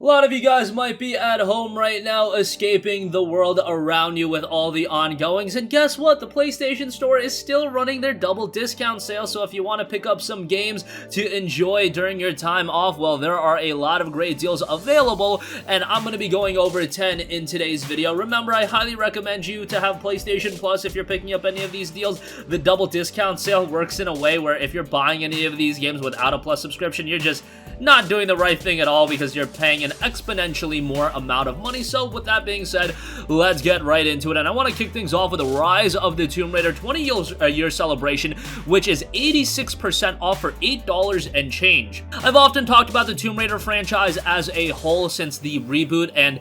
A lot of you guys might be at home right now escaping the world around you with all the ongoings, and guess what? The PlayStation Store is still running their double discount sale, so if you want to pick up some games to enjoy during your time off, well, there are a lot of great deals available, and I'm going to be going over 10 in today's video. Remember, I highly recommend you to have PlayStation Plus if you're picking up any of these deals. The double discount sale works in a way where if you're buying any of these games without a Plus subscription, you're just not doing the right thing at all because you're paying an exponentially more amount of money. So with that being said, let's get right into it, and I want to kick things off with the Rise of the Tomb Raider 20-year celebration, which is 86% off for $8 and change. I've often talked about the Tomb Raider franchise as a whole since the reboot, and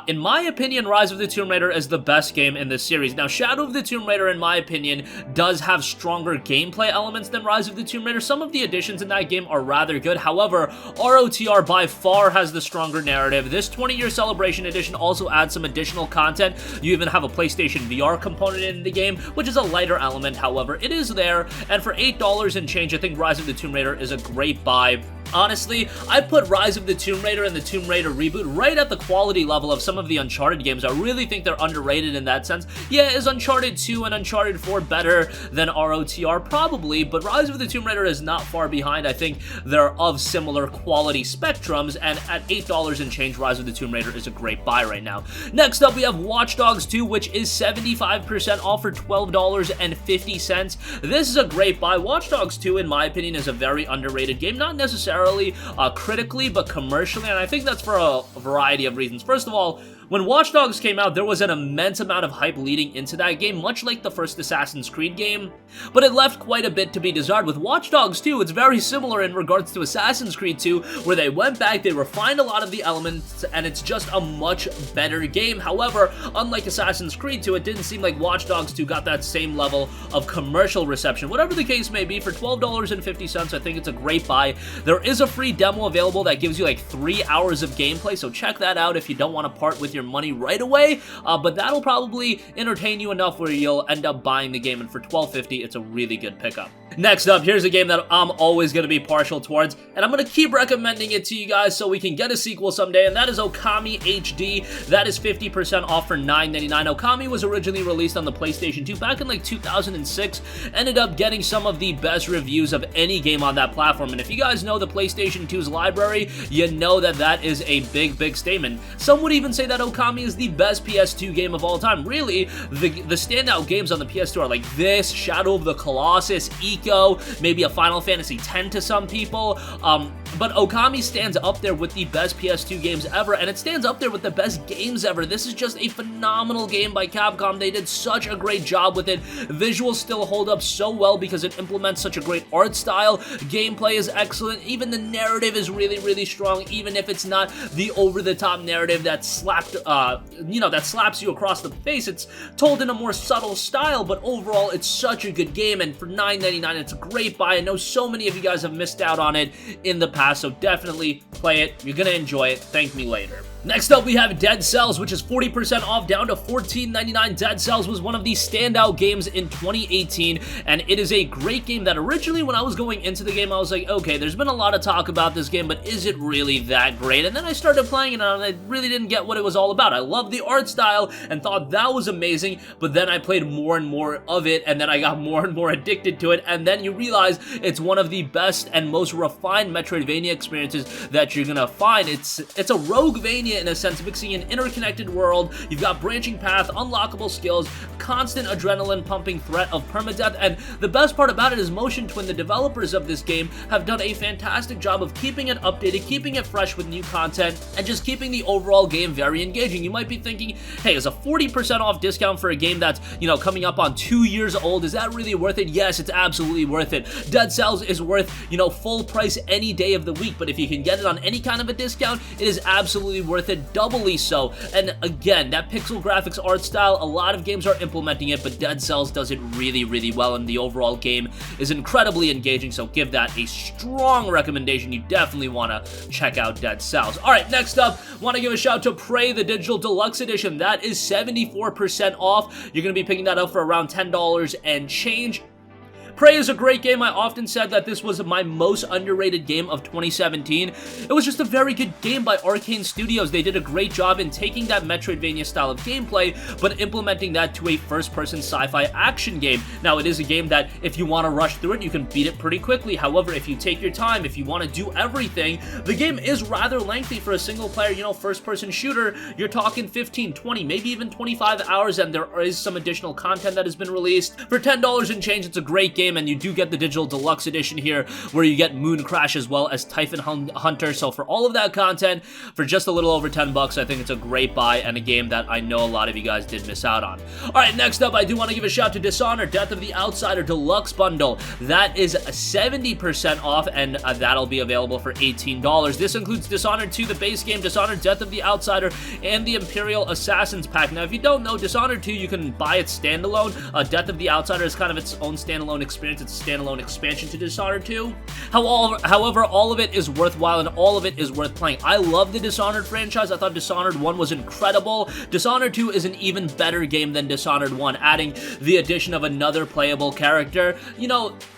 in my opinion, Rise of the Tomb Raider is the best game in this series. Now, Shadow of the Tomb Raider, in my opinion, does have stronger gameplay elements than Rise of the Tomb Raider. Some of the additions in that game are rather good. However, ROTR by far has the stronger narrative. This 20-year celebration edition also adds some additional content. You even have a PlayStation VR component in the game, which is a lighter element. However, it is there, and for $8 and change, I think Rise of the Tomb Raider is a great buy. Honestly, I put Rise of the Tomb Raider and the Tomb Raider reboot right at the quality level of some of the Uncharted games. I really think they're underrated in that sense. Yeah, is Uncharted 2 and Uncharted 4 better than ROTR? Probably, but Rise of the Tomb Raider is not far behind. I think they're of similar quality spectrums, and at $8 and change, Rise of the Tomb Raider is a great buy right now. Next up, we have Watch Dogs 2, which is 75% off for $12.50. This is a great buy. Watch Dogs 2, in my opinion, is a very underrated game. Not necessarily critically, but commercially, and I think that's for a variety of reasons. First of all, when Watch Dogs came out, there was an immense amount of hype leading into that game, much like the first Assassin's Creed game, but it left quite a bit to be desired. With Watch Dogs 2, it's very similar in regards to Assassin's Creed 2, where they went back, they refined a lot of the elements, and it's just a much better game. However, unlike Assassin's Creed 2, it didn't seem like Watch Dogs 2 got that same level of commercial reception. Whatever the case may be, for $12.50, I think it's a great buy. There is a free demo available that gives you like 3 hours of gameplay, so check that out if you don't want to part with your money right away, but that'll probably entertain you enough where you'll end up buying the game, and for $12.50, it's a really good pickup. Next up, here's a game that I'm always going to be partial towards, and I'm going to keep recommending it to you guys so we can get a sequel someday, and that is Okami HD. That is 50% off for $9.99. Okami was originally released on the PlayStation 2 back in like 2006, ended up getting some of the best reviews of any game on that platform, and if you guys know the PlayStation 2's library, you know that that is a big statement. Some would even say that Okami is the best PS2 game of all time. Really, the standout games on the PS2 are like this, Shadow of the Colossus, Eco, maybe a Final Fantasy X to some people, but Okami stands up there with the best PS2 games ever, and it stands up there with the best games ever. This is just a phenomenal game by Capcom. They did such a great job with it. Visuals still hold up so well because it implements such a great art style. Gameplay is excellent. Even the narrative is really strong, even if it's not the over-the-top narrative that slaps you across the face. It's told in a more subtle style, but overall, it's such a good game, and for $9.99, it's a great buy. I know so many of you guys have missed out on it in the past, so definitely play it. You're gonna enjoy it. Thank me later. Next up, we have Dead Cells, which is 40% off, down to $14.99. Dead Cells was one of the standout games in 2018, and it is a great game that originally, when I was going into the game, I was like, okay, there's been a lot of talk about this game, but is it really that great? And then I started playing it, and I really didn't get what it was all about. I loved the art style and thought that was amazing, but then I played more and more of it, and then I got more and more addicted to it, and then you realize it's one of the best and most refined Metroidvania experiences that you're gonna find. It's a Roguevania in a sense, mixing an interconnected world. You've got branching path, unlockable skills, constant adrenaline pumping threat of permadeath, and the best part about it is Motion Twin, the developers of this game, have done a fantastic job of keeping it updated, keeping it fresh with new content, and just keeping the overall game very engaging. You might be thinking, hey, is a 40% off discount for a game that's, coming up on 2 years old, is that really worth it? Yes, it's absolutely worth it. Dead Cells is worth, full price any day of the week, but if you can get it on any kind of a discount, it is absolutely worth it, doubly so. And again, that pixel graphics art style, a lot of games are implementing it, but Dead Cells does it really well, and the overall game is incredibly engaging, so give that a strong recommendation. You definitely want to check out Dead Cells. Alright, next up, want to give a shout to Prey, the Digital Deluxe Edition. That is 74% off. You're going to be picking that up for around $10 and change. Prey is a great game. I often said that this was my most underrated game of 2017. It was just a very good game by Arcane Studios. They did a great job in taking that Metroidvania style of gameplay, but implementing that to a first-person sci-fi action game. Now, it is a game that if you want to rush through it, you can beat it pretty quickly. However, if you take your time, if you want to do everything, the game is rather lengthy for a single-player, first-person shooter. You're talking 15, 20, maybe even 25 hours, and there is some additional content that has been released. For $10 and change, it's a great game, and you do get the digital deluxe edition here, where you get Moon Crash as well as Typhon Hunter. So for all of that content, for just a little over $10, I think it's a great buy and a game that I know a lot of you guys did miss out on. Alright, next up, I do want to give a shout to Dishonored, Death of the Outsider Deluxe Bundle. That is 70% off, and that'll be available for $18. This includes Dishonored 2, the base game, Dishonored Death of the Outsider, and the Imperial Assassins Pack. Now, if you don't know, Dishonored 2, you can buy it standalone. Death of the Outsider is kind of its own standalone experience. It's a standalone expansion to Dishonored 2. However, all of it is worthwhile, and all of it is worth playing. I love the Dishonored franchise. I thought Dishonored 1 was incredible. Dishonored 2 is an even better game than Dishonored 1, adding the addition of another playable character.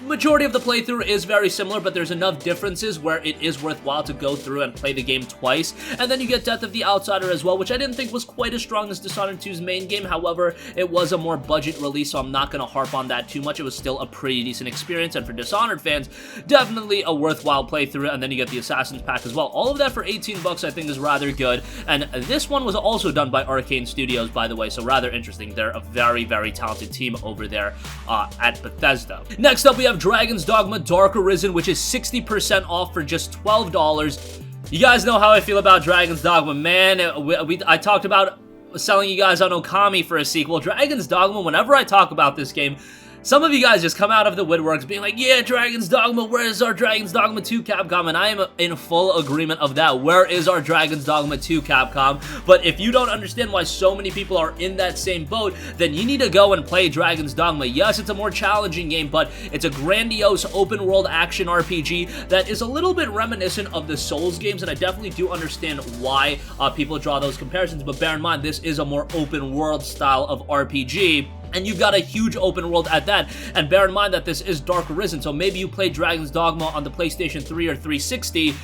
Majority of the playthrough is very similar, but there's enough differences where it is worthwhile to go through and play the game twice. And then you get Death of the Outsider as well, which I didn't think was quite as strong as Dishonored 2's main game. However, it was a more budget release, so I'm not going to harp on that too much. It was still a pretty decent experience, and for Dishonored fans, definitely a worthwhile playthrough. And then you get the Assassin's Pack as well. All of that for $18 I think is rather good, and this one was also done by Arcane Studios, by the way, so rather interesting. They're a very, very talented team over there at Bethesda. Next up, we have Dragon's Dogma Dark Arisen, which is 60% off for just $12. You guys know how I feel about Dragon's Dogma, man. I talked about selling you guys on Okami for a sequel. Dragon's Dogma, whenever I talk about this game, some of you guys just come out of the woodworks being like, yeah, Dragon's Dogma, where is our Dragon's Dogma 2, Capcom? And I am in full agreement of that. Where is our Dragon's Dogma 2, Capcom? But if you don't understand why so many people are in that same boat, then you need to go and play Dragon's Dogma. Yes, it's a more challenging game, but it's a grandiose open-world action RPG that is a little bit reminiscent of the Souls games, and I definitely do understand why people draw those comparisons, but bear in mind, this is a more open-world style of RPG. And you've got a huge open world at that, and bear in mind that this is Dark Arisen, so maybe you played Dragon's Dogma on the PlayStation 3 or 360,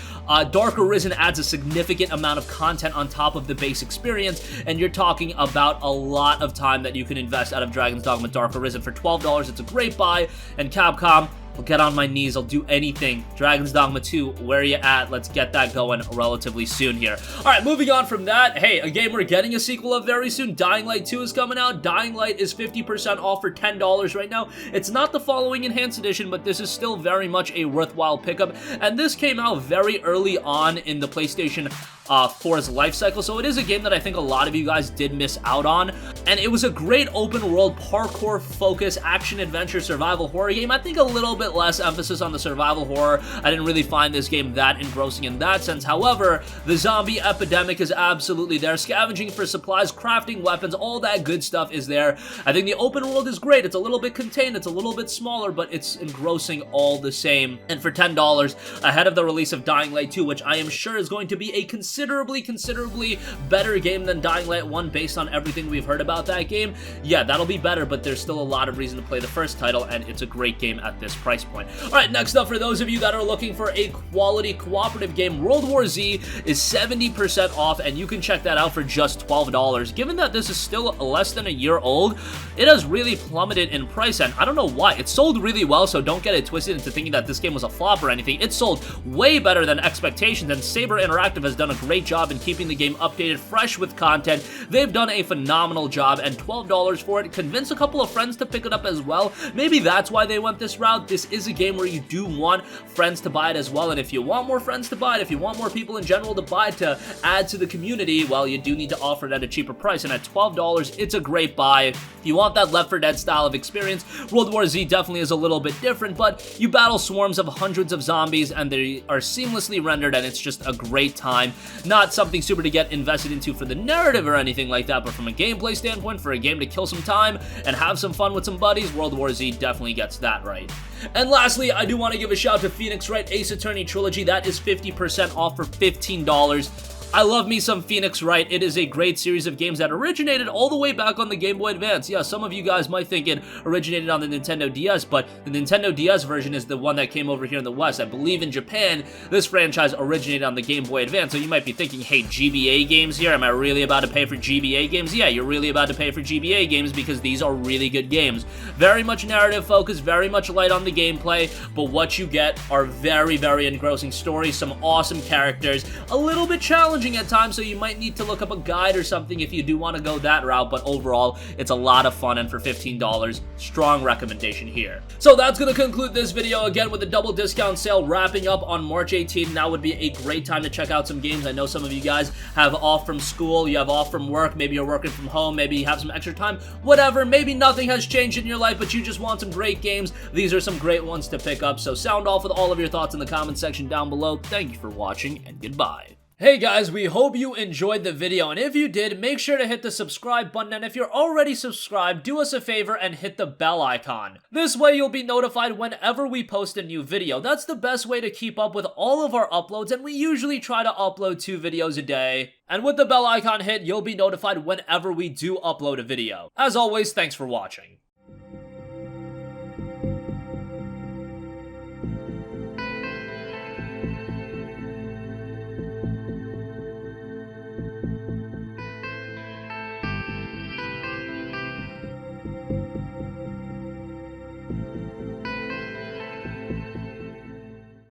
Dark Arisen adds a significant amount of content on top of the base experience, and you're talking about a lot of time that you can invest out of Dragon's Dogma Dark Arisen. For $12, it's a great buy, and Capcom, I'll get on my knees, I'll do anything. Dragon's Dogma 2, where are you at? Let's get that going relatively soon here. Alright, moving on from that, hey, a game we're getting a sequel of very soon, Dying Light 2 is coming out. Dying Light is 50% off for $10 right now. It's not the following Enhanced Edition, but this is still very much a worthwhile pickup, and this came out very early on in the PlayStation 4's life cycle, so it is a game that I think a lot of you guys did miss out on, and it was a great open world parkour focus action adventure survival horror game. I think a little bit less emphasis on the survival horror. I didn't really find this game that engrossing in that sense. However, the zombie epidemic is absolutely there. Scavenging for supplies, crafting weapons, all that good stuff is there. I think the open world is great. It's a little bit contained, it's a little bit smaller, but it's engrossing all the same. And for $10, ahead of the release of Dying Light 2, which I am sure is going to be a considerably better game than Dying Light 1 based on everything we've heard about that game, yeah, that'll be better, but there's still a lot of reason to play the first title, and it's a great game at this price point. Alright, next up, for those of you that are looking for a quality cooperative game, World War Z is 70% off, and you can check that out for just $12. Given that this is still less than a year old, it has really plummeted in price, and I don't know why. It sold really well, so don't get it twisted into thinking that this game was a flop or anything. It sold way better than expectations, and Saber Interactive has done a great job in keeping the game updated, fresh with content. They've done a phenomenal job, and $12 for it. Convince a couple of friends to pick it up as well. Maybe that's why they went this route. This is a game where you do want friends to buy it as well, and if you want more friends to buy it, if you want more people in general to buy it to add to the community, well, you do need to offer it at a cheaper price, and at $12, it's a great buy. If you want that Left 4 Dead style of experience, World War Z definitely is a little bit different, but you battle swarms of hundreds of zombies, and they are seamlessly rendered, and it's just a great time. Not something super to get invested into for the narrative or anything like that, but from a gameplay standpoint, for a game to kill some time and have some fun with some buddies, World War Z definitely gets that right. And lastly, I do want to give a shout to Phoenix Wright Ace Attorney Trilogy. That is 50% off for $15. I love me some Phoenix Wright. It is a great series of games that originated all the way back on the Game Boy Advance. Yeah, some of you guys might think it originated on the Nintendo DS, but the Nintendo DS version is the one that came over here in the West. I believe in Japan, this franchise originated on the Game Boy Advance, so you might be thinking, hey, GBA games here? Am I really about to pay for GBA games? Yeah, you're really about to pay for GBA games because these are really good games. Very much narrative focused, very much light on the gameplay, but what you get are very, very engrossing stories, some awesome characters, a little bit challenging at times, so you might need to look up a guide or something if you do want to go that route, but overall, it's a lot of fun, and for $15, strong recommendation here. So that's going to conclude this video, again, with the double discount sale wrapping up on March 18th. Now would be a great time to check out some games. I know some of you guys have off from school, you have off from work, maybe you're working from home, maybe you have some extra time, whatever, maybe nothing has changed in your life, but you just want some great games. These are some great ones to pick up, so sound off with all of your thoughts in the comment section down below. Thank you for watching, and goodbye. Hey guys, we hope you enjoyed the video, and if you did, make sure to hit the subscribe button, and if you're already subscribed, do us a favor and hit the bell icon. This way you'll be notified whenever we post a new video. That's the best way to keep up with all of our uploads, and we usually try to upload 2 videos a day. And with the bell icon hit, you'll be notified whenever we do upload a video. As always, thanks for watching.